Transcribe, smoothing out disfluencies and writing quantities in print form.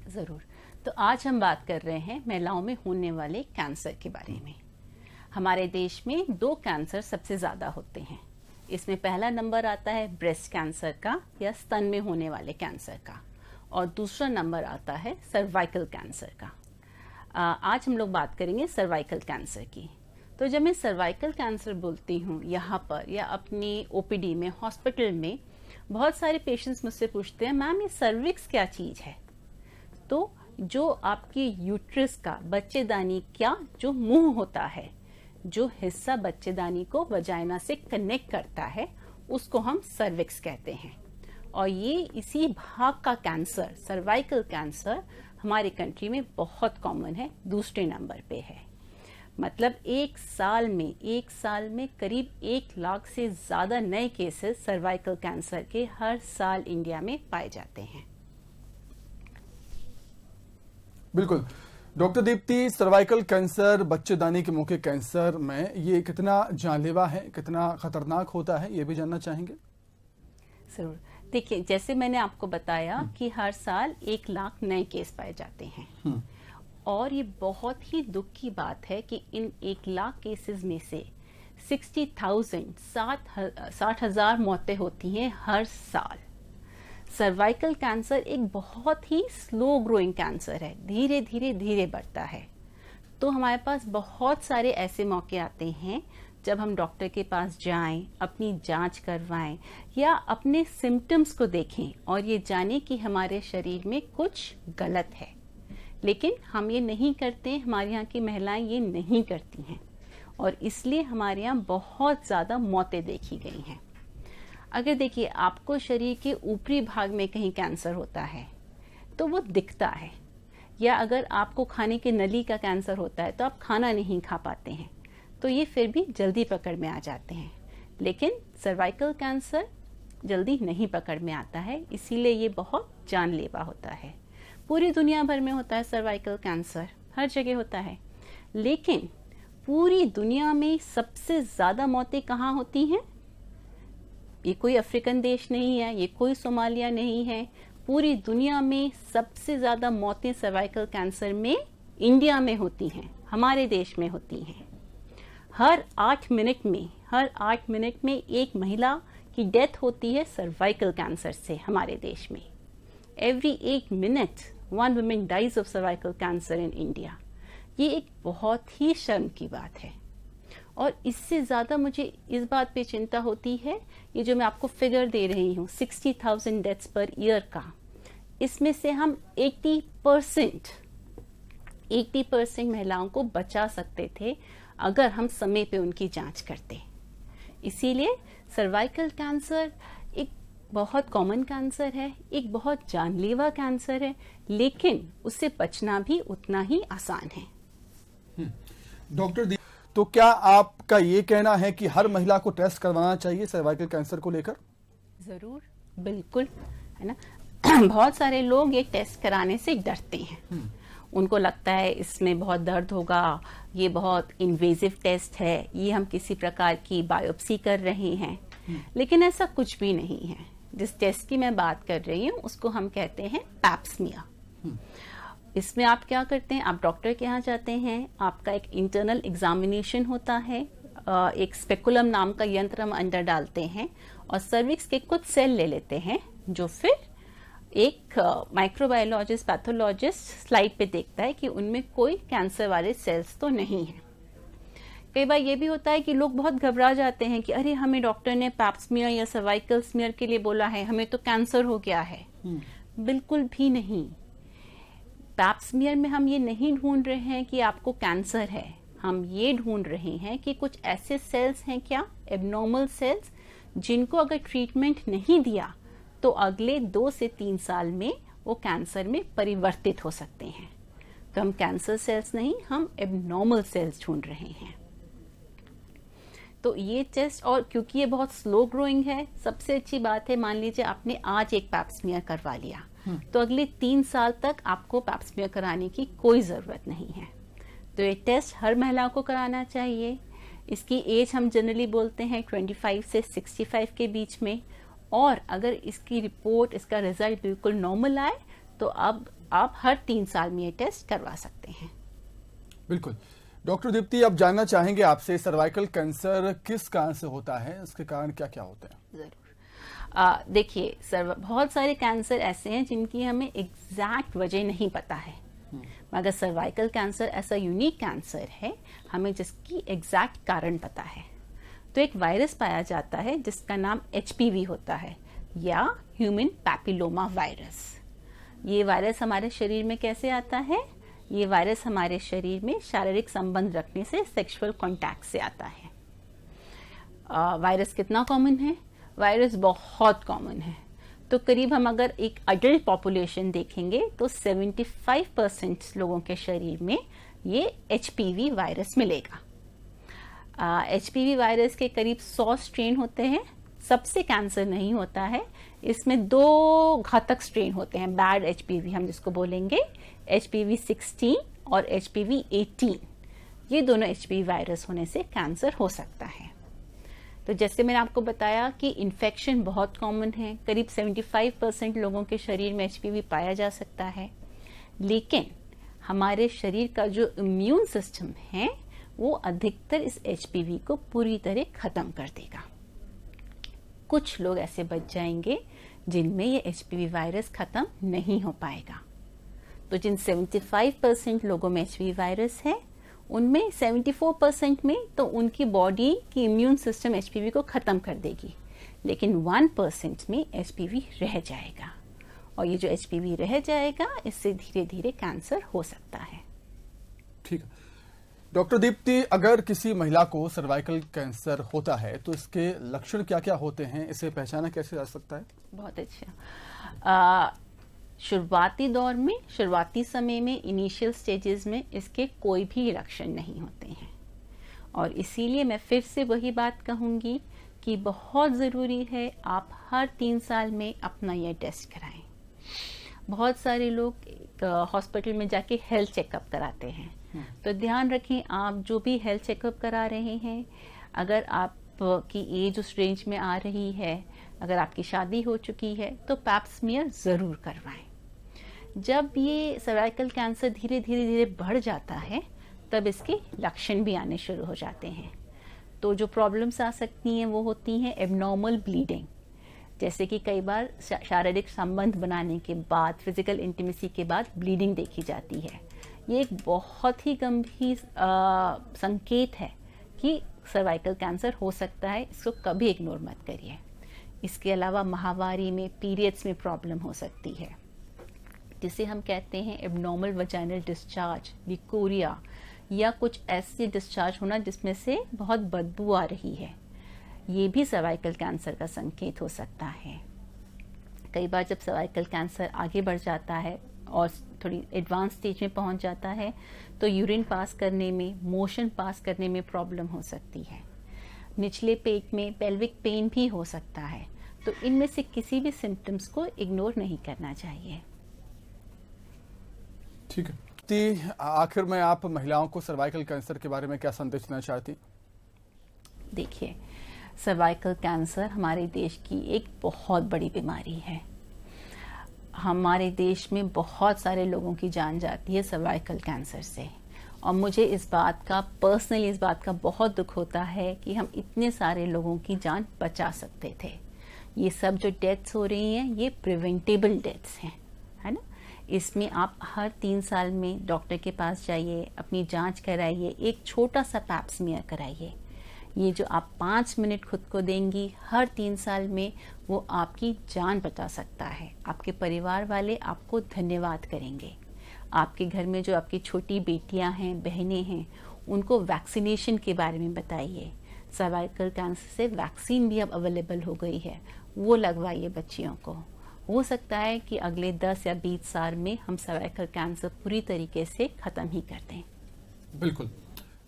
ज़रूर। तो आज हम बात कर रहे हैं महिलाओं में होने वाले कैंसर के बारे में। हमारे देश में 2 कैंसर सबसे ज़्यादा होते हैं। इसमें पहला नंबर आता है ब्रेस्ट कैंसर का या स्तन में होने वाले कैंसर का, और दूसरा नंबर आता है सर्वाइकल कैंसर का। आज हम लोग बात करेंगे सर्वाइकल कैंसर की। तो जब मैं सर्वाइकल कैंसर बोलती हूँ यहाँ पर या अपनी ओपीडी में, हॉस्पिटल में, बहुत सारे पेशेंट्स मुझसे पूछते हैं, मैम ये सर्विक्स क्या चीज़ है? तो जो आपकी यूट्रस का बच्चेदानी क्या जो मुंह होता है, जो हिस्सा बच्चेदानी को वजाइना से कनेक्ट करता है, उसको हम सर्विक्स कहते हैं। और ये इसी भाग का कैंसर, सर्वाइकल कैंसर, हमारे कंट्री में बहुत कॉमन है, दूसरे नंबर पे है। मतलब एक साल में करीब 1 लाख से ज़्यादा नए केसेस सर्वाइकल कैंसर के हर साल इंडिया में पाए जाते हैं। बिल्कुल डॉक्टर दीप्ति, सर्वाइकल कैंसर, बच्चेदानी के मुंह के कैंसर में ये कितना जानलेवा है, कितना खतरनाक होता है, ये भी जानना चाहेंगे। जरूर। देखिए, जैसे मैंने आपको बताया कि हर साल 1 लाख नए केस पाए जाते हैं, और ये बहुत ही दुख की बात है कि इन 1 लाख केसेस में से 60,000 मौतें होती हैं हर साल। सर्वाइकल कैंसर एक बहुत ही स्लो ग्रोइंग कैंसर है, धीरे बढ़ता है। तो हमारे पास बहुत सारे ऐसे मौके आते हैं जब हम डॉक्टर के पास जाएं, अपनी जांच करवाएं या अपने सिम्टम्स को देखें और ये जानें कि हमारे शरीर में कुछ गलत है। लेकिन हम ये नहीं करते, हमारे यहाँ की महिलाएं ये नहीं करती हैं, और इसलिए हमारे यहाँ बहुत ज़्यादा मौतें देखी गई हैं। अगर देखिए, आपको शरीर के ऊपरी भाग में कहीं कैंसर होता है तो वो दिखता है, या अगर आपको खाने की नली का कैंसर होता है तो आप खाना नहीं खा पाते हैं, तो ये फिर भी जल्दी पकड़ में आ जाते हैं। लेकिन सर्वाइकल कैंसर जल्दी नहीं पकड़ में आता है, इसीलिए ये बहुत जानलेवा होता है। पूरी दुनिया भर में होता है सर्वाइकल कैंसर, हर जगह होता है। लेकिन पूरी दुनिया में सबसे ज़्यादा मौतें कहाँ होती हैं? ये कोई अफ्रीकन देश नहीं है, ये कोई सोमालिया नहीं है। पूरी दुनिया में सबसे ज़्यादा मौतें सर्वाइकल कैंसर में इंडिया में होती हैं, हमारे देश में होती हैं। हर 8 मिनट में एक महिला की डेथ होती है सर्वाइकल कैंसर से हमारे देश में। Every 8 minutes, 1 woman dies of cervical cancer in India. ये एक बहुत ही शर्म की बात है। और इससे ज़्यादा मुझे इस बात पे चिंता होती है, ये जो मैं आपको फिगर दे रही हूँ 60,000 डेथ्स पर ईयर का, इसमें से हम 80% महिलाओं को बचा सकते थे अगर हम समय पे उनकी जांच करते। इसीलिए सर्वाइकल कैंसर एक बहुत कॉमन कैंसर है, एक बहुत जानलेवा कैंसर है, लेकिन उससे बचना भी उतना ही आसान है। डॉक्टर, तो क्या आपका ये कहना है कि हर महिला को टेस्ट करवाना चाहिए सर्वाइकल कैंसर को लेकर? जरूर, बिल्कुल, है ना। बहुत सारे लोग ये टेस्ट कराने से डरते हैं। उनको लगता है इसमें बहुत दर्द होगा, ये बहुत इन्वेजिव टेस्ट है, ये हम किसी प्रकार की बायोप्सी कर रहे हैं। लेकिन ऐसा कुछ भी नहीं है। जिस टेस्ट की मैं बात कर रही हूँ उसको हम कहते हैं पैप स्मीयर। इसमें आप क्या करते हैं, आप डॉक्टर के यहाँ जाते हैं, आपका एक इंटरनल एग्जामिनेशन होता है, एक स्पेकुलम नाम का यंत्र हम अंदर डालते हैं और सर्विक्स के कुछ सेल ले लेते हैं, जो फिर एक माइक्रोबायोलॉजिस्ट, पैथोलॉजिस्ट स्लाइड पे देखता है कि उनमें कोई कैंसर वाले सेल्स तो नहीं है। कई बार ये भी होता है कि लोग बहुत घबरा जाते हैं कि अरे हमें डॉक्टर ने पैप स्मीयर या सर्वाइकल स्मीयर के लिए बोला है, हमें तो कैंसर हो गया है। बिल्कुल भी नहीं। पैप स्मीयर में हम ये नहीं ढूंढ रहे हैं कि आपको कैंसर है, हम ये ढूंढ रहे हैं कि कुछ ऐसे सेल्स हैं क्या, एबनॉर्मल सेल्स, जिनको अगर ट्रीटमेंट नहीं दिया तो अगले 2 से 3 साल में वो कैंसर में परिवर्तित हो सकते हैं। तो हम कैंसर सेल्स नहीं, हम एबनॉर्मल सेल्स ढूंढ रहे हैं। तो ये टेस्ट, और क्योंकि ये बहुत स्लो ग्रोइंग है, सबसे अच्छी बात है, मान लीजिए आपने आज एक पैप स्मीयर करवा लिया तो अगले 3 साल तक आपको पैप स्मीयर कराने की कोई ज़रूरत नहीं है। तो ये टेस्ट हर महिला को कराना चाहिए। इसकी एज हम जनरली बोलते हैं 25 से 65 के बीच में, और अगर इसकी रिपोर्ट, इसका रिजल्ट बिल्कुल नॉर्मल आए तो अब आप हर 3 साल में ये टेस्ट करवा सकते हैं। बिल्कुल। डॉक्टर दीप्ति, अब जानना चाहेंगे आपसे सर्वाइकल कैंसर किस कारण से होता है, उसके कारण क्या क्या होते हैं? जरूर। देखिए, बहुत सारे कैंसर ऐसे हैं जिनकी हमें एग्जैक्ट वजह नहीं पता है, मगर सर्वाइकल कैंसर ऐसा यूनिक कैंसर है हमें जिसकी एग्जैक्ट कारण पता है। तो एक वायरस पाया जाता है जिसका नाम HPV होता है, या ह्यूमन पैपिलोमा वायरस। ये वायरस हमारे शरीर में कैसे आता है? ये वायरस हमारे शरीर में शारीरिक संबंध रखने से, सेक्सुअल कांटेक्ट से आता है। वायरस कितना कॉमन है? वायरस बहुत कॉमन है। तो करीब हम अगर एक अडल्ट पॉपुलेशन देखेंगे तो 75% लोगों के शरीर में ये HPV वायरस मिलेगा। HPV वायरस के करीब 100 स्ट्रेन होते हैं। सबसे कैंसर नहीं होता है, इसमें 2 घातक स्ट्रेन होते हैं, बैड HPV हम जिसको बोलेंगे, HPV 16 और HPV 18। ये दोनों HPV वायरस होने से कैंसर हो सकता है। तो जैसे मैंने आपको बताया कि इन्फेक्शन बहुत कॉमन है, करीब 75% लोगों के शरीर में HPV पाया जा सकता है, लेकिन हमारे शरीर का जो इम्यून सिस्टम है वो अधिकतर इस HPV को पूरी तरह खत्म कर देगा। कुछ लोग ऐसे बच जाएंगे जिनमें ये HPV वायरस खत्म नहीं हो पाएगा। तो जिन 75% लोगों में HPV वायरस है, उनमें 74% में तो उनकी बॉडी की इम्यून सिस्टम HPV को खत्म कर देगी, लेकिन 1% में HPV रह जाएगा, और ये जो HPV रह जाएगा इससे धीरे धीरे कैंसर हो सकता है। ठीक है। डॉक्टर दीप्ति, अगर किसी महिला को सर्वाइकल कैंसर होता है तो इसके लक्षण क्या क्या होते हैं, इसे पहचाना कैसे जा सकता है? बहुत अच्छा। शुरुआती दौर में, शुरुआती समय में, इनिशियल स्टेजेस में इसके कोई भी लक्षण नहीं होते हैं, और इसीलिए मैं फिर से वही बात कहूँगी कि बहुत ज़रूरी है आप हर 3 साल में अपना ये टेस्ट कराएं। बहुत सारे लोग हॉस्पिटल में जाके हेल्थ चेकअप कराते हैं, तो ध्यान रखें आप जो भी हेल्थ चेकअप करा रहे हैं, अगर आपकी एज उस रेंज में आ रही है, अगर आपकी शादी हो चुकी है तो पैप स्मीयर ज़रूर करवाएं। जब ये सर्वाइकल कैंसर धीरे धीरे बढ़ जाता है तब इसके लक्षण भी आने शुरू हो जाते हैं। तो जो प्रॉब्लम्स आ सकती हैं वो होती हैं एबनॉर्मल ब्लीडिंग, जैसे कि कई बार शारीरिक संबंध बनाने के बाद, फिजिकल इंटीमेसी के बाद ब्लीडिंग देखी जाती है। ये एक बहुत ही गंभीर संकेत है कि सर्वाइकल कैंसर हो सकता है, इसको कभी इग्नोर मत करिए। इसके अलावा माहवारी में, पीरियड्स में प्रॉब्लम हो सकती है, जिसे हम कहते हैं एबनॉर्मल वजाइनल डिस्चार्ज, लिकोरिया, या कुछ ऐसे डिस्चार्ज होना जिसमें से बहुत बदबू आ रही है। ये भी सर्वाइकल कैंसर का संकेत हो सकता है। कई बार जब सर्वाइकल कैंसर आगे बढ़ जाता है और थोड़ी एडवांस स्टेज में पहुंच जाता है तो यूरिन पास करने में, मोशन पास करने में प्रॉब्लम हो सकती है। निचले पेट में पेल्विक पेन भी हो सकता है। तो इनमें से किसी भी सिम्टम्स को इग्नोर नहीं करना चाहिए। ठीक है। आखिर में आप महिलाओं को सर्वाइकल कैंसर के बारे में क्या संदेश देना चाहती? देखिए, सर्वाइकल कैंसर हमारे देश की एक बहुत बड़ी बीमारी है। हमारे देश में बहुत सारे लोगों की जान जाती है सर्वाइकल कैंसर से, और मुझे इस बात का बहुत दुख होता है कि हम इतने सारे लोगों की जान बचा सकते थे। ये सब जो डेथ्स हो रही हैं ये प्रिवेंटेबल डेथ्स हैं, है ना। इसमें आप हर 3 साल में डॉक्टर के पास जाइए, अपनी जांच कराइए, एक छोटा सा पैप स्मीयर कराइए। ये जो आप 5 मिनट खुद को देंगी हर 3 साल में, वो आपकी जान बचा सकता है। आपके परिवार वाले आपको धन्यवाद करेंगे। आपके घर में जो आपकी छोटी बेटियां हैं, बहनें हैं, उनको वैक्सीनेशन के बारे में बताइए। सर्वाइकल कैंसर से वैक्सीन भी अब अवेलेबल हो गई है, वो लगवाइए बच्चियों को। हो सकता है कि अगले 10 या 20 साल में हम सर्वाइकल कैंसर पूरी तरीके से खत्म ही कर दें। बिल्कुल।